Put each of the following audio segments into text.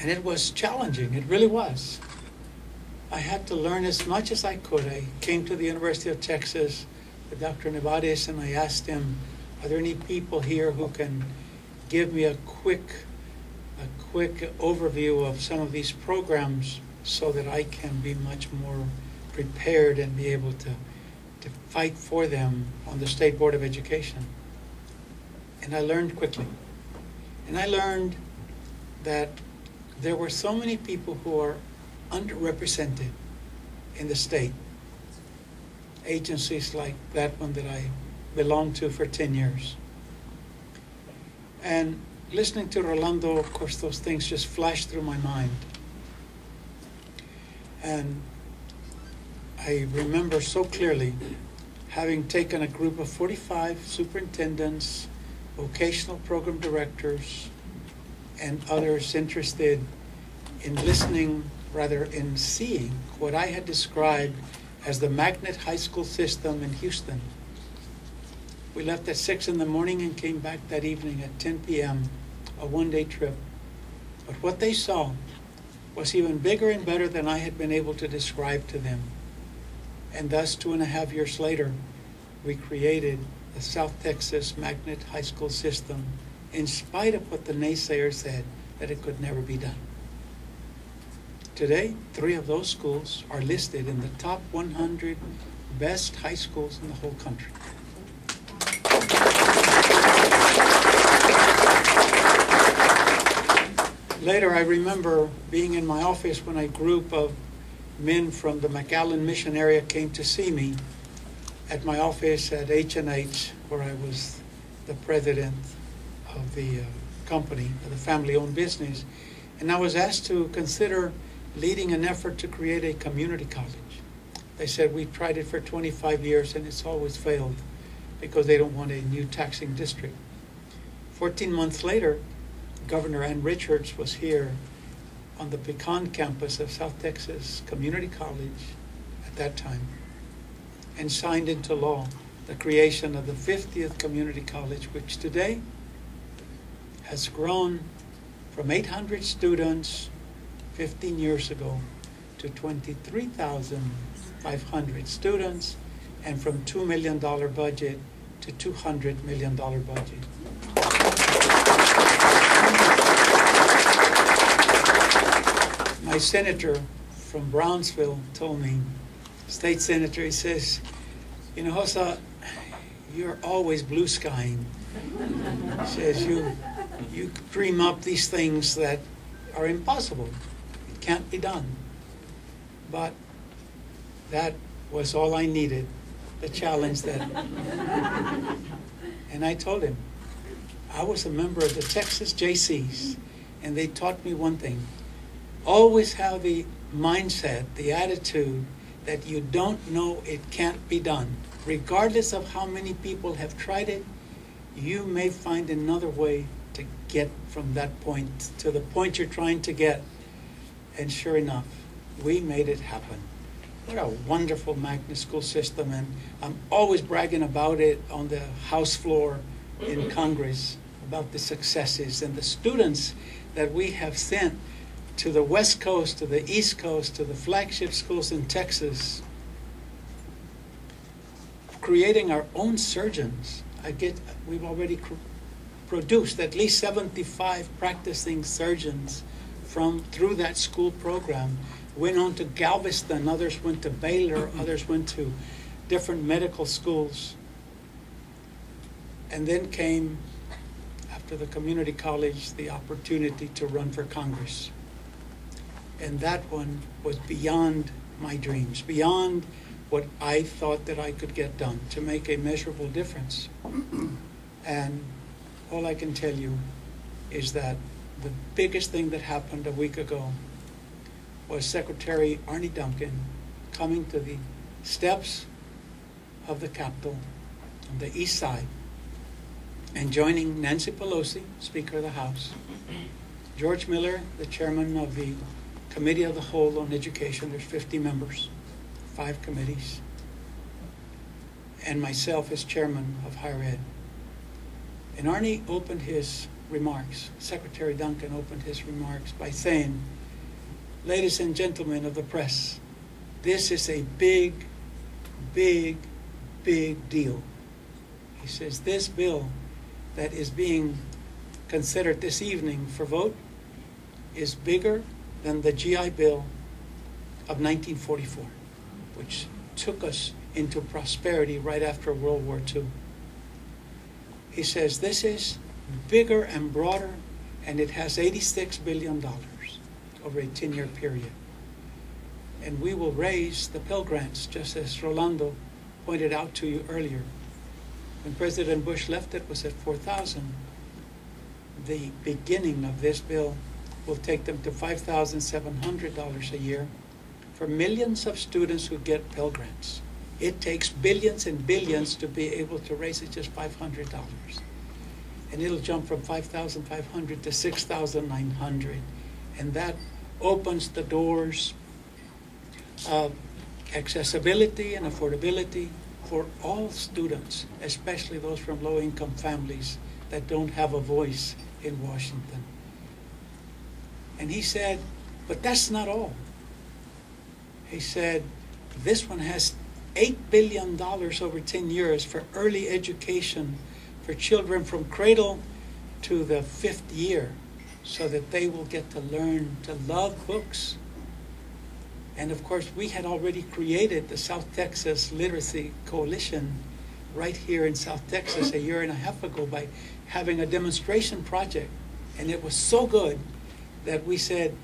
And it was challenging, it really was. I had to learn as much as I could. I came to the University of Texas with Dr. Nevares, and I asked him, are there any people here who can give me a quick overview of some of these programs so that I can be much more prepared and be able to fight for them on the State Board of Education. And I learned quickly. And I learned that there were so many people who are underrepresented in the state. Agencies like that one that I belonged to for 10 years. And listening to Rolando, of course, those things just flashed through my mind. And I remember so clearly having taken a group of 45 superintendents, vocational program directors, and others interested in listening, rather in seeing what I had described as the magnet high school system in Houston. We left at 6 in the morning and came back that evening at 10 p.m., a one-day trip. But what they saw was even bigger and better than I had been able to describe to them. And thus, 2.5 years later, we created the South Texas Magnet High School system, in spite of what the naysayers said, that it could never be done. Today, 3 of those schools are listed in the top 100 best high schools in the whole country. Later, I remember being in my office when a group of men from the McAllen mission area came to see me at my office at H&H, where I was the president of the company, of the family-owned business. And I was asked to consider leading an effort to create a community college. They said, we've tried it for 25 years and it's always failed because they don't want a new taxing district. 14 months later, Governor Ann Richards was here on the Pecan campus of South Texas Community College at that time and signed into law the creation of the 50th community college, which today has grown from 800 students 15 years ago to 23,500 students, and from $2 million budget to $200 million budget. My senator from Brownsville told me, state senator, he says, you know, Hosa, you're always blue skying. He says, you dream up these things that are impossible. It can't be done. But that was all I needed, the challenge that. And I told him, I was a member of the Texas JCs, and they taught me one thing. Always have the mindset, the attitude that you don't know it can't be done. Regardless of how many people have tried it, you may find another way to get from that point to the point you're trying to get. And sure enough, we made it happen. What a wonderful magnet school system, and I'm always bragging about it on the House floor in Congress, about the successes and the students that we have sent to the West Coast, to the East Coast, to the flagship schools in Texas, creating our own surgeons. We've already produced at least 75 practicing surgeons through that school program. Went on to Galveston, others went to Baylor, others went to different medical schools. And then came, after the community college, the opportunity to run for Congress. And that one was beyond my dreams, beyond what I thought that I could get done, to make a measurable difference. And all I can tell you is that the biggest thing that happened a week ago was Secretary Arnie Duncan coming to the steps of the Capitol on the east side and joining Nancy Pelosi, Speaker of the House, George Miller, the chairman of the Committee of the Whole on Education, there's 50 members, 5 committees, and myself as chairman of higher ed. And Arnie opened his remarks. Secretary Duncan opened his remarks by saying, "Ladies and gentlemen of the press, this is a big, big, big deal." He says, "This bill that is being considered this evening for vote is bigger than the GI Bill of 1944, which took us into prosperity right after World War II. He says, "This is bigger and broader, and it has $86 billion over a 10-year period. And we will raise the Pell Grants, just as Rolando pointed out to you earlier. When President Bush left, it was at $4,000. The beginning of this bill will take them to $5,700 a year for millions of students who get Pell Grants. It takes billions and billions to be able to raise it just $500. And it'll jump from $5,500 to $6,900. And that opens the doors of accessibility and affordability for all students, especially those from low-income families that don't have a voice in Washington." And he said, "But that's not all." He said, "This one has $8 billion over 10 years for early education for children from cradle to the 5th year, so that they will get to learn to love books." And of course, we had already created the South Texas Literacy Coalition right here in South Texas a year and a half ago by having a demonstration project. And it was so good that we said,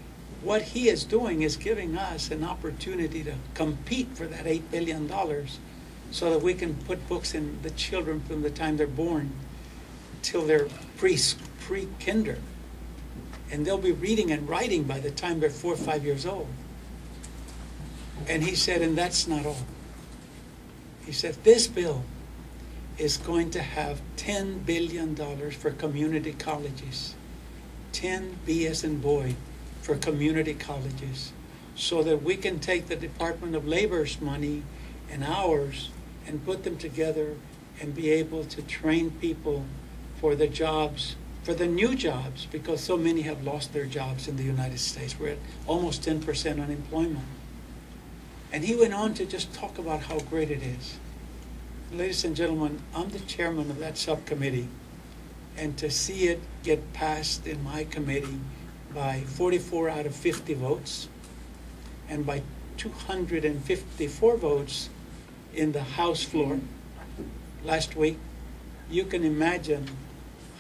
what he is doing is giving us an opportunity to compete for that $8 billion so that we can put books in the children from the time they're born till they're pre-kinder. And they'll be reading and writing by the time they're 4 or 5 years old. And he said, and that's not all. He said, this bill is going to have $10 billion for community colleges. 10 B as in boy for community colleges, so that we can take the Department of Labor's money and ours and put them together and be able to train people for the jobs, for the new jobs, because so many have lost their jobs in the United States. We're at almost 10% unemployment. And he went on to just talk about how great it is. Ladies and gentlemen, I'm the chairman of that subcommittee, and to see it get passed in my committee by 44 out of 50 votes, and by 254 votes in the House floor last week, you can imagine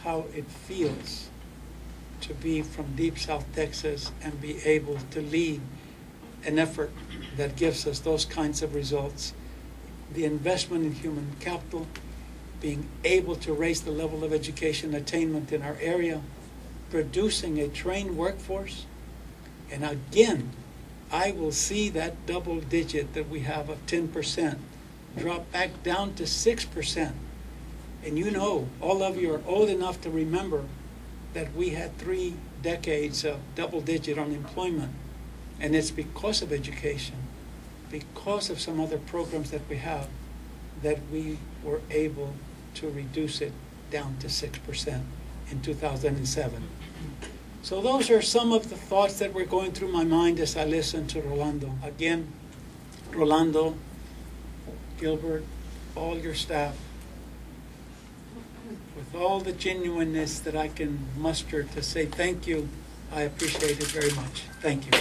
how it feels to be from deep South Texas and be able to lead an effort that gives us those kinds of results. The investment in human capital, being able to raise the level of education attainment in our area, producing a trained workforce. And again, I will see that double digit that we have of 10% drop back down to 6%. And you know, all of you are old enough to remember that we had 3 decades of double digit unemployment. And it's because of education, because of some other programs that we have, that we were able to reduce it down to 6% in 2007. So those are some of the thoughts that were going through my mind as I listened to Rolando. Again, Rolando, Gilbert, all your staff, with all the genuineness that I can muster to say thank you, I appreciate it very much. Thank you.